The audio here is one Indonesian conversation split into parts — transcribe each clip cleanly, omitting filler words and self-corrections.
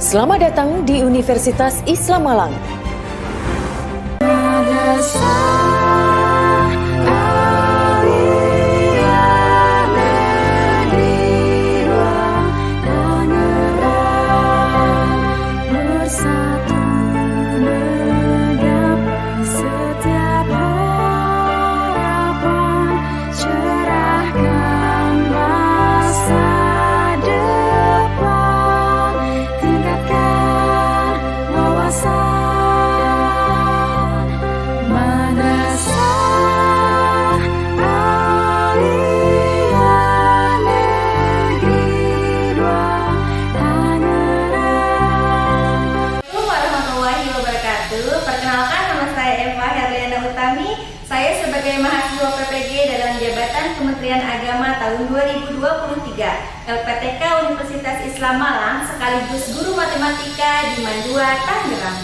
Selamat datang di Universitas Islam Malang. Perkenalkan, nama saya Eva Herliana Utami. Saya sebagai mahasiswa PPG dalam jabatan Kementerian Agama tahun 2023 LPTK Universitas Islam Malang sekaligus guru matematika di Mandua, Tangerang.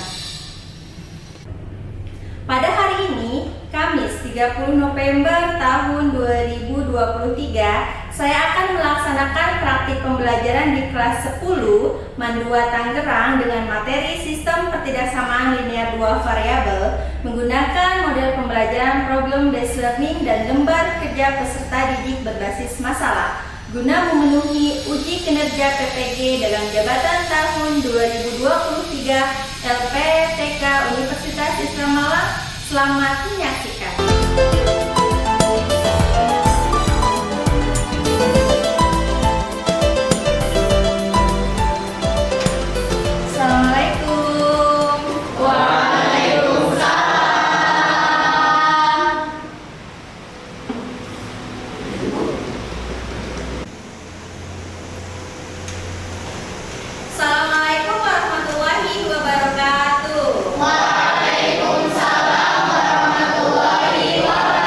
Pada hari ini, Kamis 30 November tahun 2023, saya akan melaksanakan praktik pembelajaran di kelas 10 Mandua Tangerang dengan materi sistem pertidaksamaan linear dua variabel menggunakan model pembelajaran problem based learning dan lembar kerja peserta didik berbasis masalah guna memenuhi uji kinerja PPG dalam jabatan tahun 2023 LPTK Universitas Islam Malang. Selamat menyaksikan. Assalamualaikum. Waalaikumsalam. Assalamualaikum warahmatullahi wabarakatuh. Waalaikumsalam warahmatullahi wabarakatuh.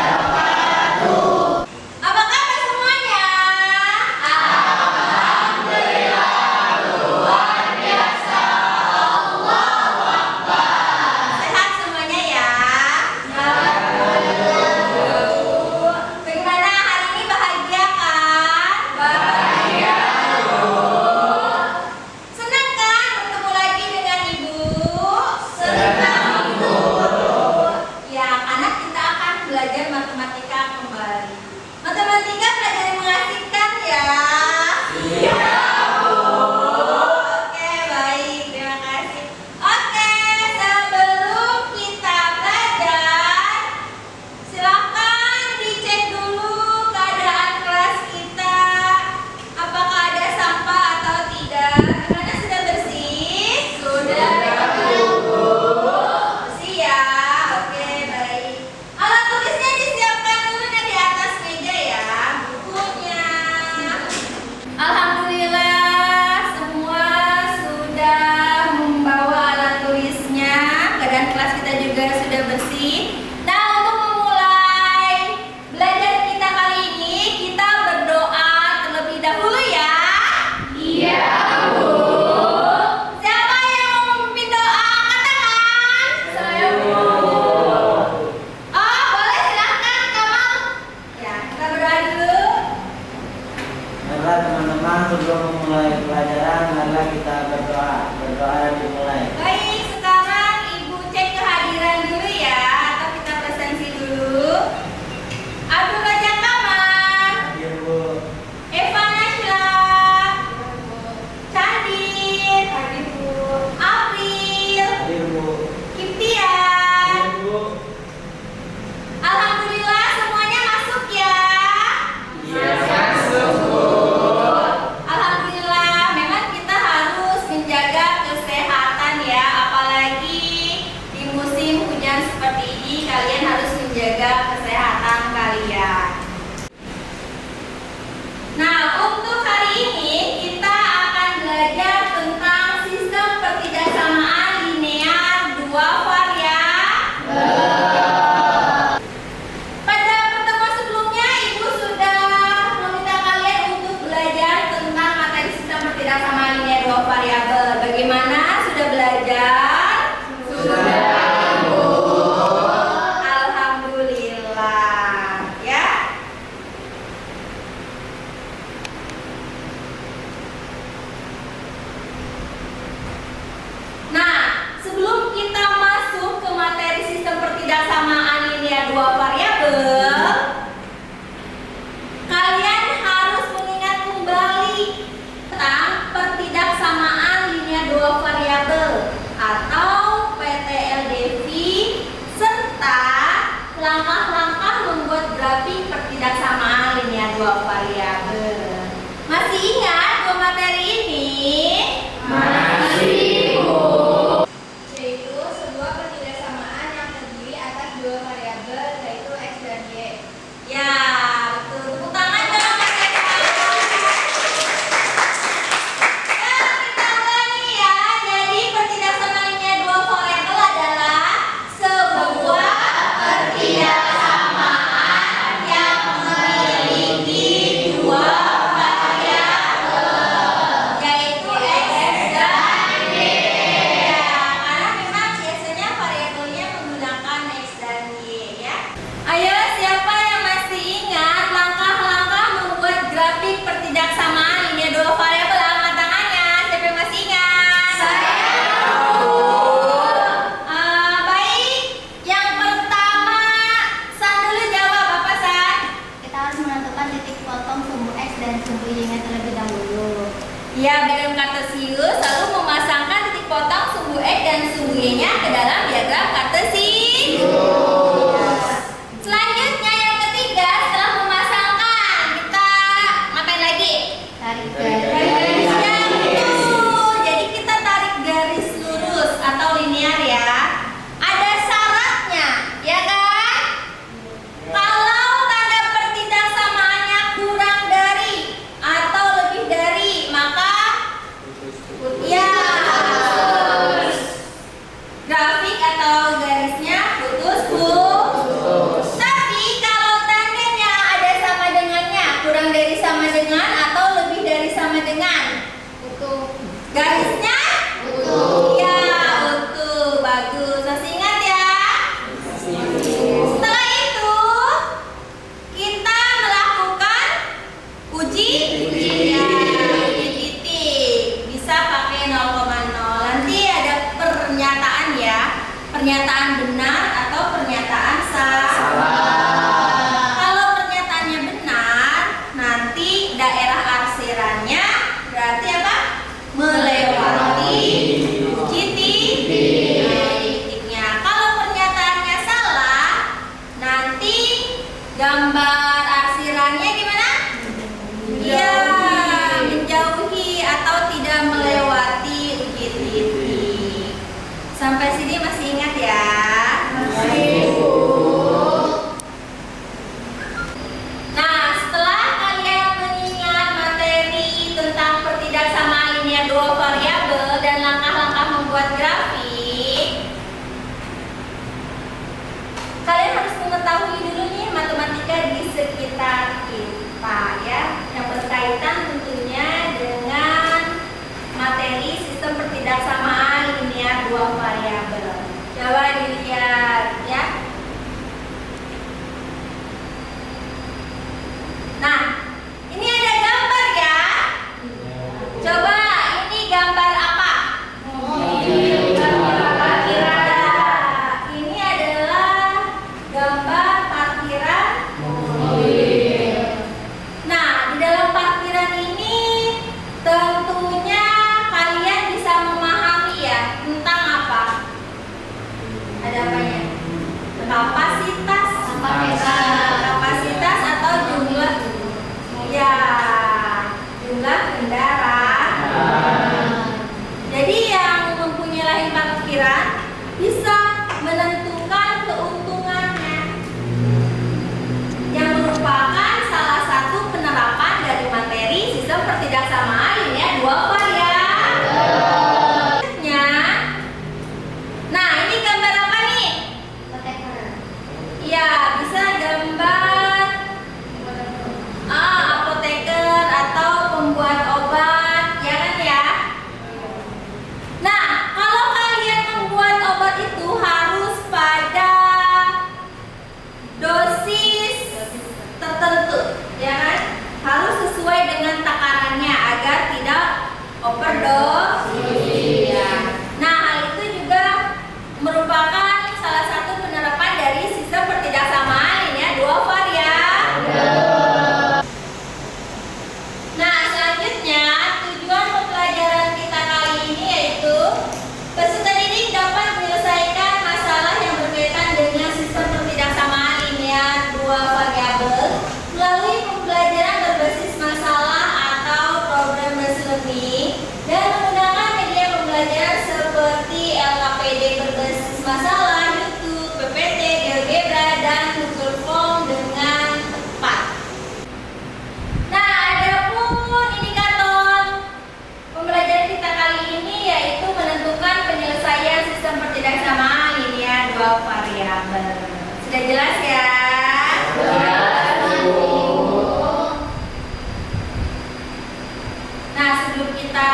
ke dalam diagram Kartesius. Selanjutnya yang ketiga, setelah memasangkan, kita ngapain lagi? Tarik garisnya, betul. Jadi kita tarik garis lurus atau linear ya. Ada syaratnya, ya kan? Kalau tanda pertidaksamaannya kurang dari atau lebih dari, maka ya grafik atau garisnya putus. Tapi kalau tandanya ada sama dengannya, kurang dari sama dengan atau lebih dari sama dengan, garisnya ya utuh. Bagus, masih ingat ya? Setelah itu kita melakukan uji ya, uji titik. Bisa pakai 0,0. Nanti ada pernyataan ya, pernyataan benar atau pernyataan salah. Kalau pernyataannya benar, nanti daerah arsirannya berarti apa? Melewati uji titiknya. Kalau pernyataannya salah, nanti gambar arsirannya gimana? Ya, menjauhi atau tidak melewati uji titik. Sampai sini masih ingat ya? Masih. Nah, setelah kalian mengingat materi tentang pertidaksamaan linear dua variabel dan langkah-langkah membuat grafik, kalian harus mengetahui dulu nih matematika di sekitar kita ya, yang berkaitan tentunya dengan materi sistem pertidaksamaan linear dua variabel. Coba dilihat ya. Nah, ini ada gambar ya. Coba ini gambar apa? Ini adalah gambar parkiran mobil. Nah, di dalam parkiran ini tentunya kalian bisa memahami ya tentang apa? Ada apanya? Kapasitas, kapasitas atau jumlah ya, jumlah kendaraan. Jadi yang mempunyai lahan parkiran bisa menentukan keuntungannya, yang merupakan salah satu penerapan dari materi sistem pertidaksamaan linear dua variabel. Nah, ini gambar apa nih? Ya, bisa gambar apoteker atau pembuat obat, ya kan ya? Nah, kalau kalian membuat obat itu harus pada dosis tertentu, ya kan? Harus sesuai dengan takarannya agar tidak overdosis. Nah, hal itu juga merupakan salah satu penerapan dari sistem pertidaksamaan linear dua variabel. Nah, selanjutnya tujuan pembelajaran kita kali ini yaitu peserta didik dapat menyelesaikan masalah yang berkaitan dengan sistem pertidaksamaan linear dua variabel melalui pembelajaran berbasis masalah atau problem based learning dan menggunakan media pembelajaran seperti LKPD berbasis masalah, YouTube, PPT, GeoGebra, dan Google Form dengan tepat. Nah, adapun indikator pembelajaran kita kali ini yaitu menentukan penyelesaian sistem pertidaksamaan linear dua variabel. Sudah jelas ya? Nah, sebelum kita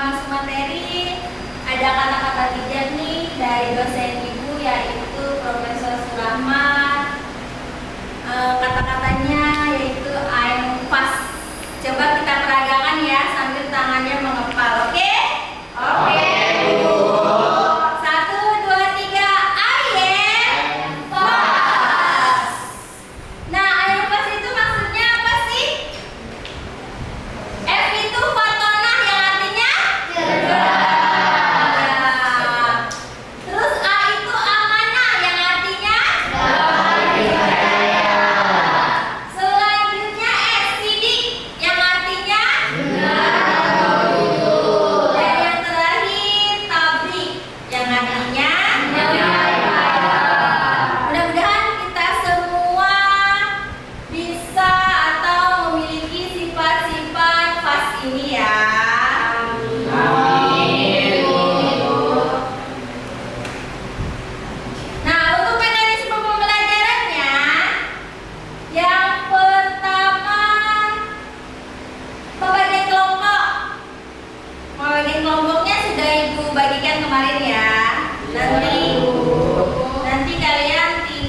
masuk materi, ada kata-kata bijak nih dari dosen ibu yaitu Profesor Surahman. Kata-katanya yaitu I'm fast. Coba kita peragakan ya sambil tangannya mengepal, oke? Oke. 1, 2, 3, I am fast.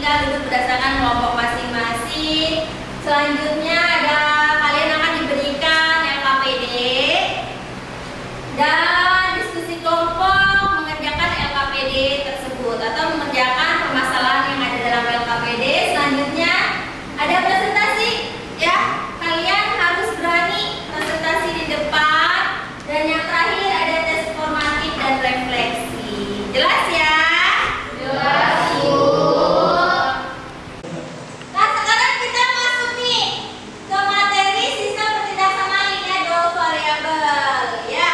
tinggal duduk berdasarkan kelompok masing-masing. Selanjutnya kalian akan diberikan LKPD dan diskusi kelompok mengerjakan LKPD tersebut atau mengerjakan permasalahan yang ada dalam LKPD. Selanjutnya ada presentasi, ya. Kalian harus berani presentasi di depan. Dan yang terakhir ada tes formatif dan refleksi. Jelas ya? Jelas, Bu. Nah, sekarang kita masuk nih ke materi sistem pertidaksamaan linear dua variabel, ya.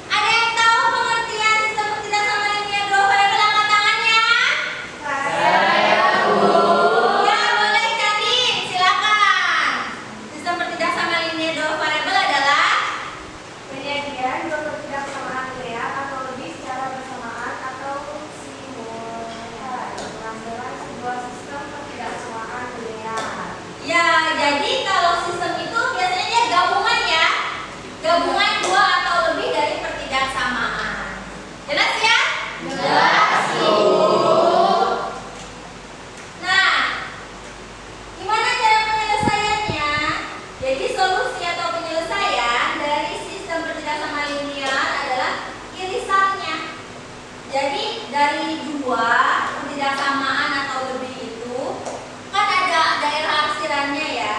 Ada yang tahu pengertian sistem pertidaksamaan linear dua variabel? Angkat tangannya. Saya, Bu. Ya, boleh Candi, silakan. Sistem pertidaksamaan linear dua variabel adalah penyajian dua pertidaksamaan linear atau lebih secara bersamaan atau simultan, pengambilan sebuah sistem pertidaksamaan linear. ya. Jadi kalau sistem itu biasanya dia gabungan, ya. Gabungan dua atau lebih dari pertidaksamaan. Jelas ya? Jelas, Bu. Nah, gimana cara penyelesaiannya? Jadi solusi atau penyelesaian dari sistem pertidaksamaan linear adalah irisannya. Jadi dari dua pertidaksamaan atau lebih itu kan ada daerah arsirannya, ya.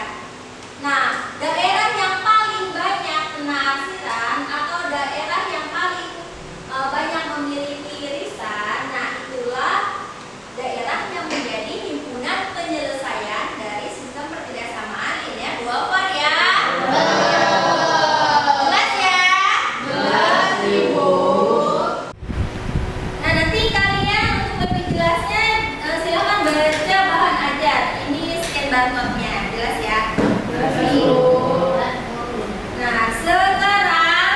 Nah, daerah yang paling banyak kena arsiran atau daerah yang paling banyak memiliki irisan, nah itulah daerah yang menjadi himpunan penyelesaian dari sistem pertidaksamaan linear dua variabel. Jelas ya? Jelas, Ibu. Nah, nanti kalian untuk lebih jelasnya silakan baca bahan ajar. Ini scan barcode-nya. Jelas ya? Jelas, Ibu. Nah, sekarang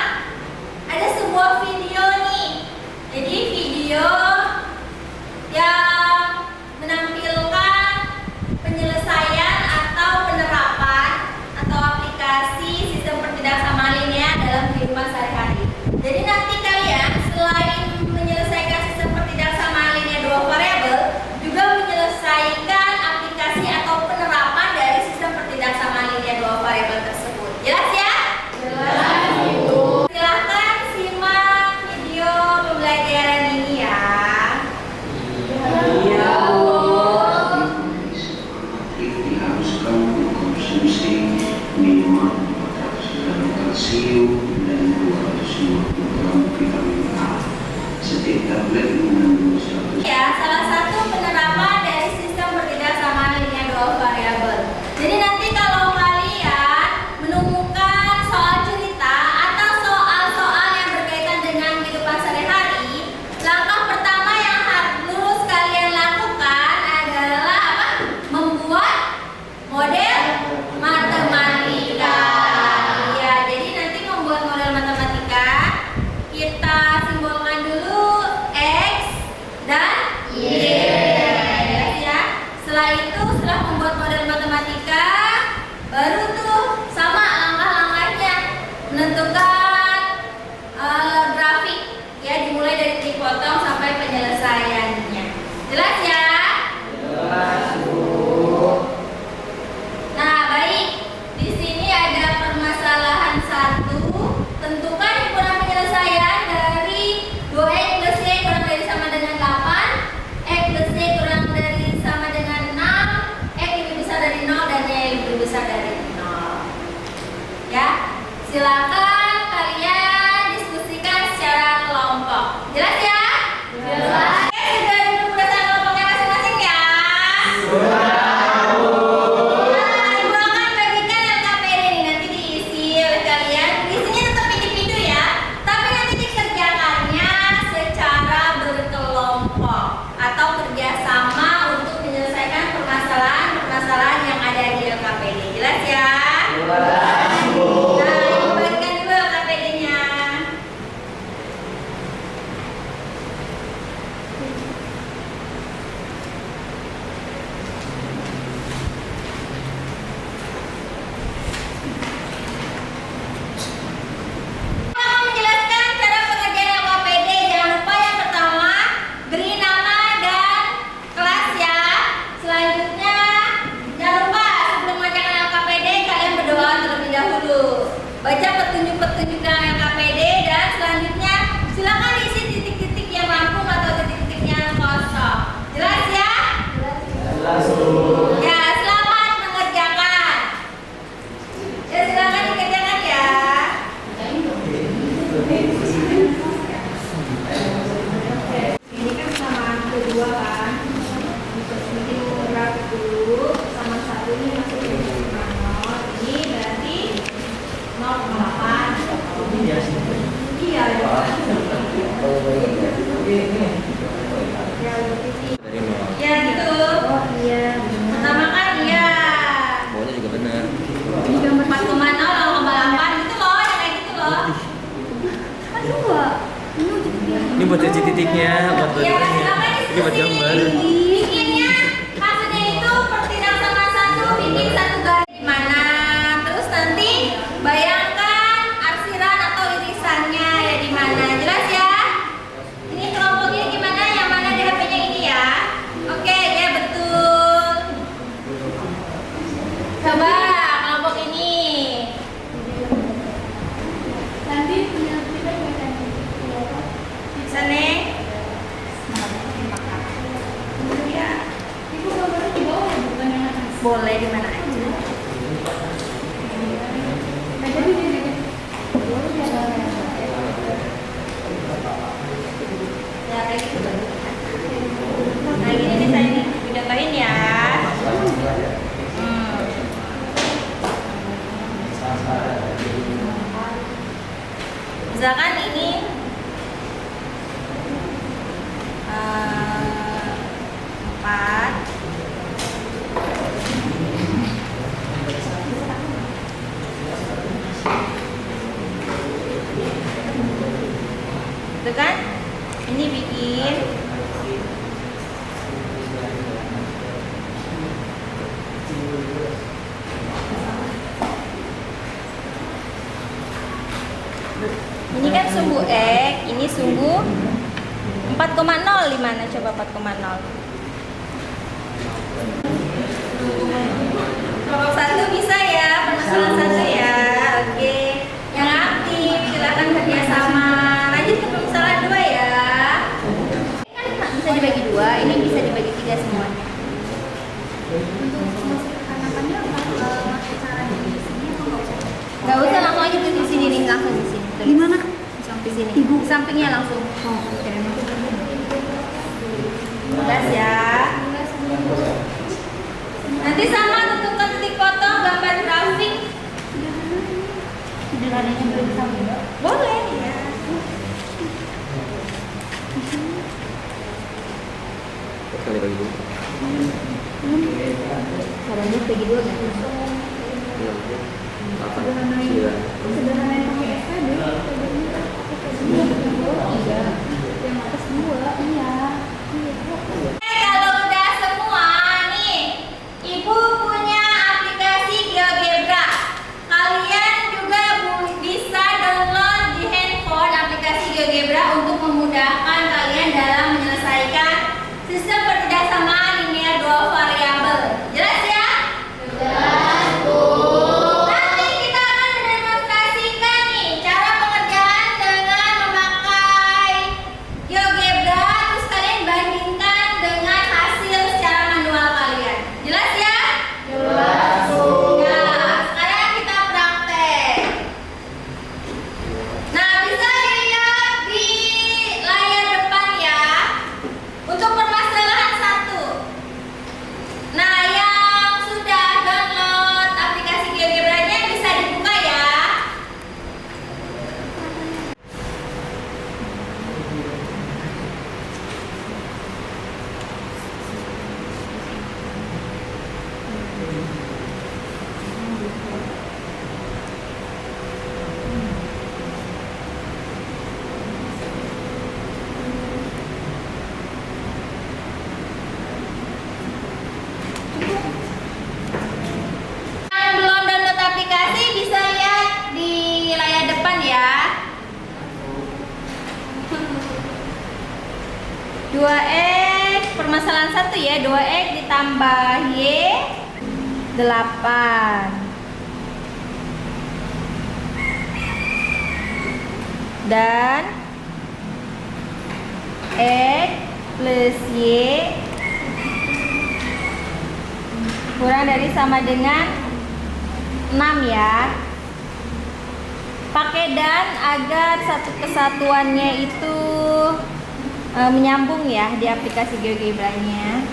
ada sebuah video nih. Jadi video yang menampilkan penyelesaian atau penerapan atau aplikasi sistem pertidaksamaan linear dalam kehidupan sehari-hari. Jadi nanti kalian selain menyelesaikan sistem pertidaksamaan linear dua variabel, juga menyelesaikan aplikasi atau penerapan dari sistem pertidaksamaan linear dua variabel buat cuci titiknya, buat Ya, bagaimana? silakan Ini buat gambar. bikinnya maksudnya itu pertidak sama satu bikin satu garis di mana, terus nanti bayangkan arsiran atau irisannya ya di mana. Jelas ya? Ini kelompoknya gimana? Yang mana di HP-nya ini ya? Oke, ya betul. Coba kelompok ini. Nanti punya kita Bisa nih. Ya, Ibu gambarnya di bawah ya, bukan yang atas. boleh di mana aja. Jadi dia Ya kayak gitu. Nah ini bisa ini dicontohin ya. Misalkan ini empat. Gitu kan? Ini bikin ini kan sumbu X, ini sumbu 4,0 di mana? Coba 4,0. Kelompok satu bisa ya, permasalahan satu ya. Oke, yang aktif silakan kerjasama. Lanjut ke permasalahan 2 ya. Kan bisa dibagi 2, ini bisa dibagi 3 semuanya. untuk masuk ke kanapannya pakai cara di sini atau nggak usah? Gak usah langsung aja tuh di sini nih, langsung di sini. Tuh. Di mana? Di sini. Di sampingnya langsung. Oh, oke. Jelas ya. Nanti sama tentukan titik potong gambar grafik. Sederhananya boleh disambung. Boleh ya. Sekali bagi dulu. Caranya bagi dua kan? 8, 9. Sederhananya pakai SKD. Yang atas 2, iya. Kalau udah semua nih, Ibu punya aplikasi GeoGebra. Kalian juga bisa download di handphone aplikasi GeoGebra untuk memudahkan kalian dalam menyelesaikan sistem pertidaksamaan linear dua variabel. Jelas ya? Jelas, Bu. Nanti kita akan mendemonstrasikan nih cara pengerjaan dengan memakai GeoGebra, terus kalian bandingkan dengan hasil secara manual kalian. Jelas ya? Jelas, Bu. Nah, sekarang kita praktek. Nah, bisa dilihat di layar depan ya. Untuk permasalahan 1. Nah, yang sudah download aplikasi GeoGebra-nya bisa dibuka ya. Yang belum download aplikasi bisa lihat di layar depan ya. 2x permasalahan 1 ya, 2x ditambah y 8 dan x plus y kurang dari sama dengan 6 ya. Pakai dan agar satu kesatuannya itu menyambung ya di aplikasi GeoGebra-nya.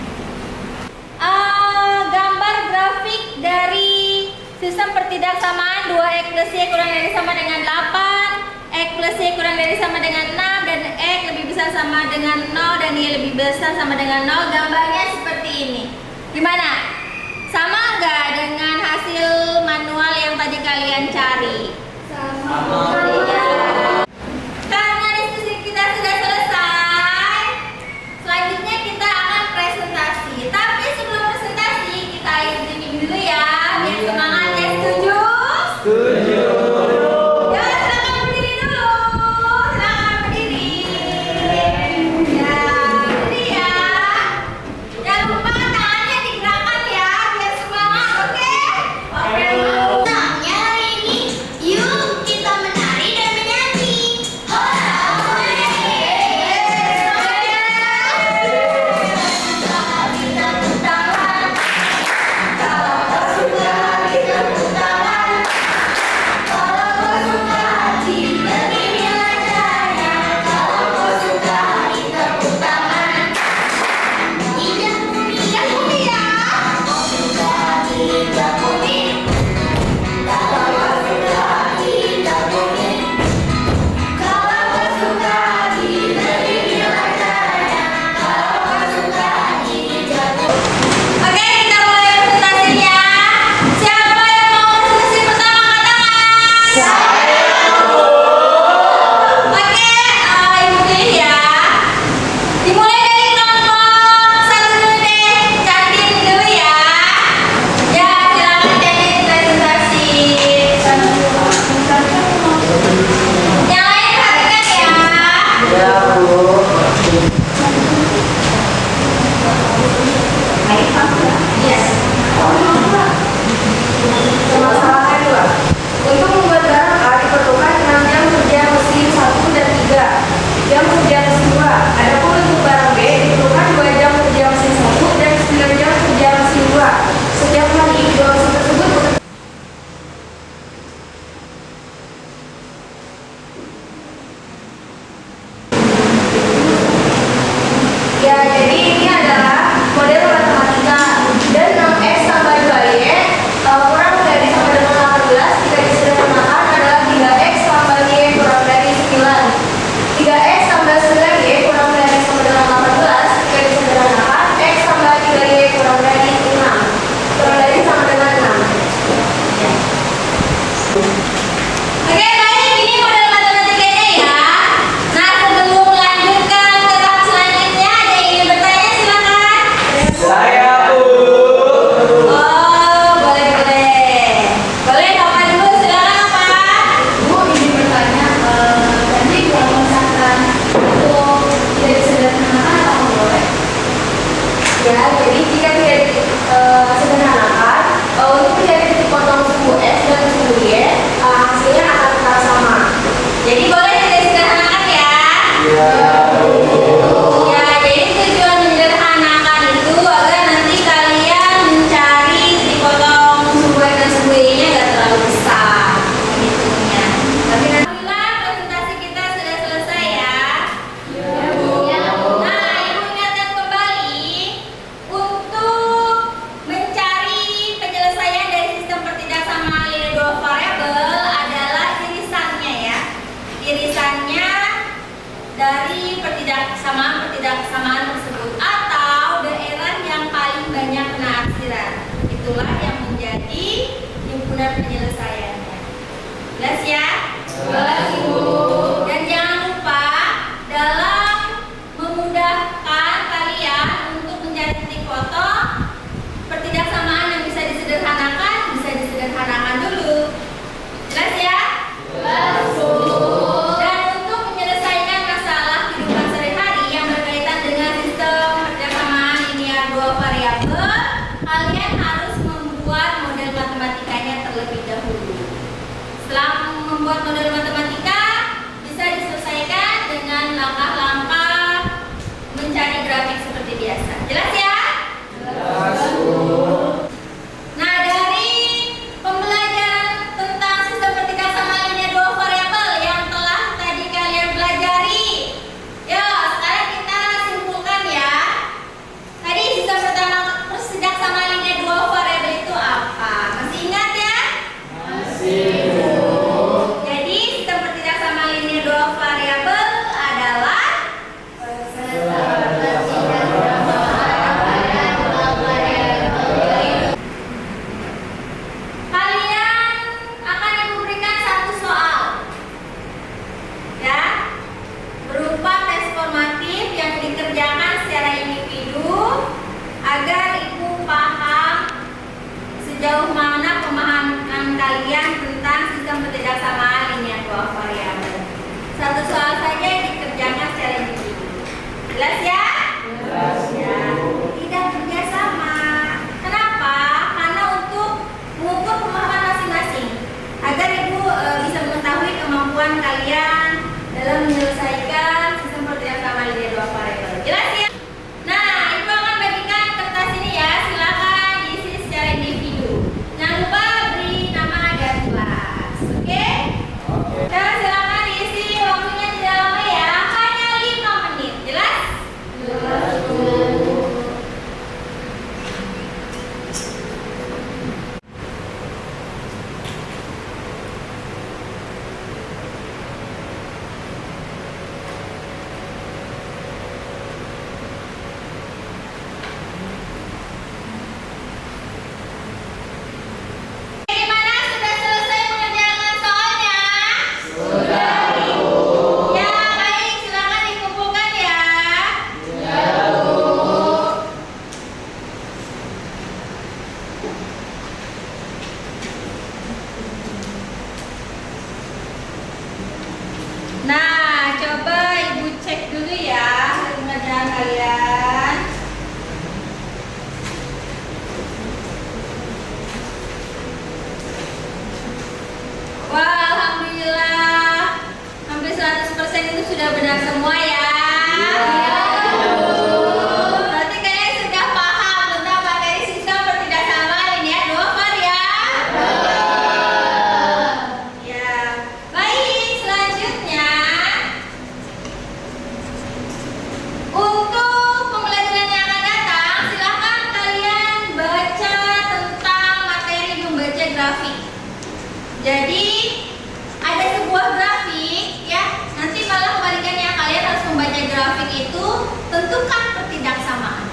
Gambar grafik dari sistem pertidaksamaan 2x plus y kurang dari sama dengan 8, x plus y kurang dari sama dengan 6, dan x lebih besar sama dengan 0 dan y lebih besar sama dengan 0. Gambarnya seperti ini. Gimana? Sama nggak dengan hasil manual yang tadi kalian cari? Sama. Karena diskusi kita sudah selesai, banyak kena aksiran. Itulah yang menjadi himpunan penyelesaiannya. Jelas ya? Jelas, Ibu. Dan jangan lupa dalam memudahkan kalian untuk mencari titik foto, pertidaksamaan yang bisa disederhanakan dulu. Jelas ya? Jelas, Bu. Dan untuk menyelesaikan masalah kehidupan sehari-hari yang berkaitan dengan sistem pertidaksamaan linear dua variabel, kalian harus membuat model matematikanya terlebih dahulu. Setelah membuat model matematika, bisa diselesaikan dengan langkah-langkah mencari grafik seperti biasa. Jelas ya? Jelas, Bu. Nah, dari pembelajaran tentang sistem pertidaksamaan linear dua variabel yang telah tadi kalian pelajari, yuk sekarang kita simpulkan ya. Tadi sistem pertidaksamaan linear dua variabel itu apa? Masih ingat ya? Masih. Jadi sistem pertidaksamaan linear dua variabel adalah kalian akan diberikan satu soal, ya, berupa tes formatif yang dikerjakan secara individu agar ibu paham sejauh mana pemahaman kalian tentang sistem pertidaksamaan linear dua variabel. Satu soal saja yang dikerjakan secara individu. Jelas ya? Jelas ya. Tidak kerjasama. Kenapa? Karena untuk mengukur pemahaman masing-masing agar ibu bisa mengetahui kemampuan kalian dalam menyelesaikan sistem pertidaksamaan linear dua variabel. Jelas ya? Nah, ibu akan bagikan kertas ini ya. Silakan diisi secara individu. Jangan lupa beri nama dan kelas. Oke? Dan silakan diisi, waktunya tidak lama ya. Hanya 5 menit. Jelas? Jelas, Bu. Gimana? Sudah selesai mengerjakan soalnya? Sudah, Bu. Ya, baik. Silakan dikumpulkan ya. Ya, Bu. Nah, coba ibu cek dulu ya pengerjaan kalian. Wah, alhamdulillah. Hampir 100% itu sudah benar semua ya. Berarti kalian sudah paham tentang materi sistem pertidaksamaan linear dua variabel. Ya. Baik, selanjutnya untuk pembelajaran yang akan datang, silakan kalian baca tentang materi membaca grafik. Jadi ada sebuah grafik ya. Nanti malah kebalikannya, kalian harus membaca grafik itu, tentukan pertidaksamaan.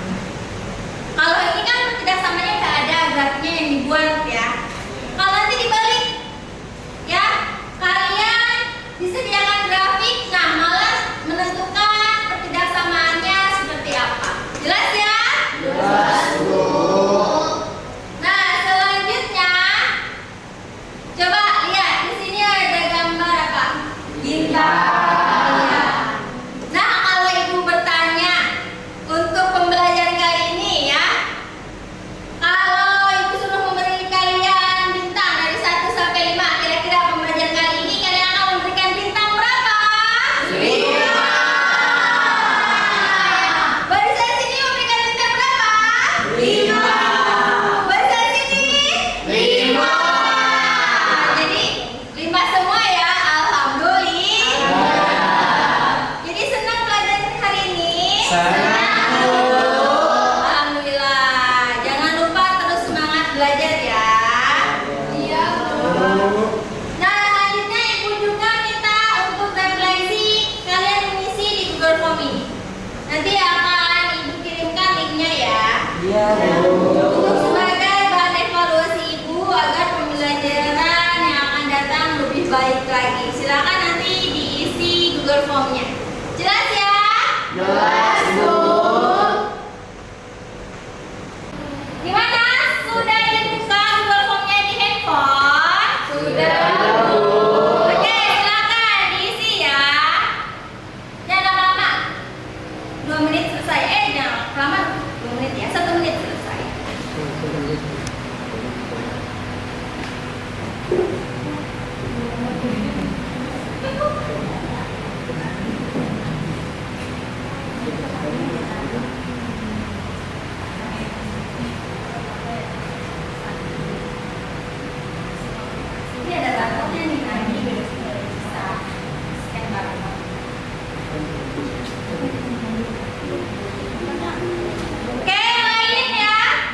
Kalau ini kan pertidaksamaannya nggak ada grafiknya yang dibuat ya. Kalau nanti dibalik, ya kalian disediakan grafik, nah malah menentukan pertidaksamaannya seperti apa. Jelas ya? Jelas, Bu. Nah, selanjutnya coba lihat di sini. Ini ada barcode-nya nih, nah ini bisa scan barcode. Oke, lain ya.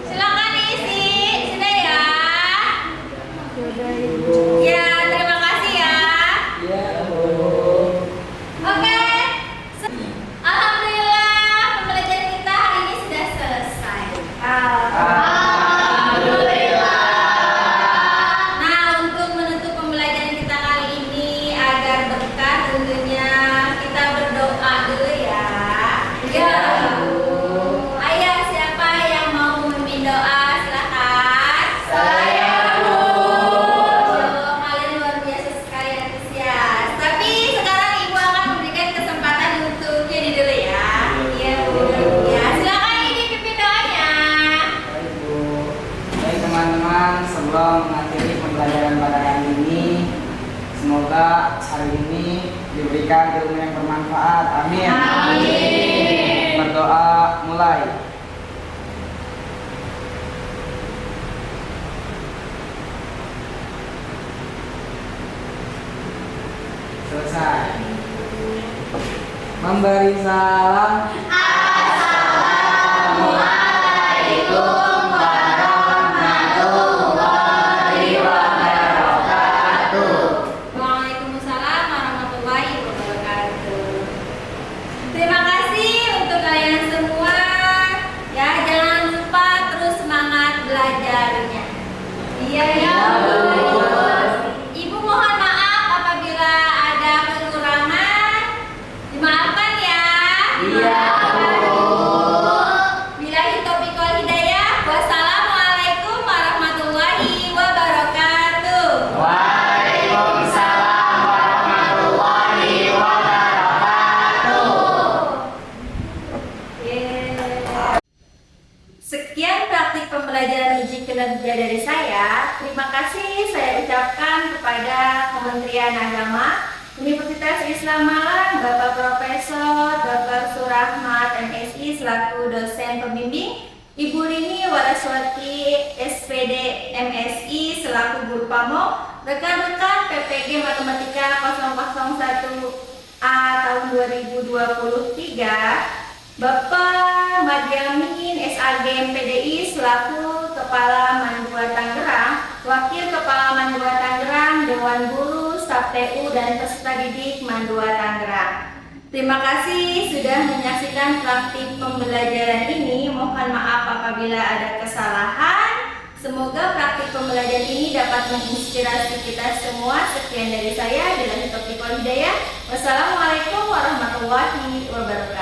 Silakan diisi. Sudah ya. Ya, terima kasih ya. Oke. Alhamdulillah pembelajaran kita hari ini sudah selesai. Nah, untuk menutup pembelajaran kita kali ini agar berkah tentunya kita berdoa dulu ya. Ya. Ayo, siapa yang mau memimpin doa? Silakan. Saya, Bu. Kalian luar biasa sekali antusias. Tapi sekarang Ibu akan memberikan kesempatan untuk jadi dulu ya. Iya, Bu. Ya, silakan ini pimpin doanya. Baik teman-teman, sebelum mengakhiri pembelajaran pada hari ini, semoga hari ini diberikan ilmu yang bermanfaat. Amin. Amin. Berdoa mulai. Selesai. Memberi salam. Assalamualaikum warahmatullahi wabarakatuh. Waalaikumsalam warahmatullahi wabarakatuh. Terima kasih untuk kalian semua. Ya, jangan lupa terus semangat belajarnya. Iya ya, Bu. Ibu mohon maaf apabila ada kekurangan. Dimaafkan ya. Iya, Bu. Billahi taufiq wal hidayah. Wassalamualaikum warahmatullahi wabarakatuh. Waalaikumsalam warahmatullahi wabarakatuh. Sekian praktik pembelajaran uji kinerja dari saya. Terima kasih saya ucapkan kepada Kementerian Agama, Universitas Islam Malang, Bapak Profesor Dr. Surahmat MSI selaku dosen pembimbing, Ibu Rini Waraswati SPD MSI selaku guru pamong, rekan-rekan PPG Matematika 001A tahun 2023, Bapak Madyamin SAG MPDI selaku Kepala Mandua Tangerang, Wakil Kepala Mandua Tangerang, Dewan Guru, Staf TU dan peserta didik Mandua Tangerang. Terima kasih sudah menyaksikan praktik pembelajaran ini. Mohon maaf apabila ada kesalahan. Semoga praktik pembelajaran ini dapat menginspirasi kita semua. Sekian dari saya. Billahi taufiq wal hidayah. Wassalamualaikum warahmatullahi wabarakatuh.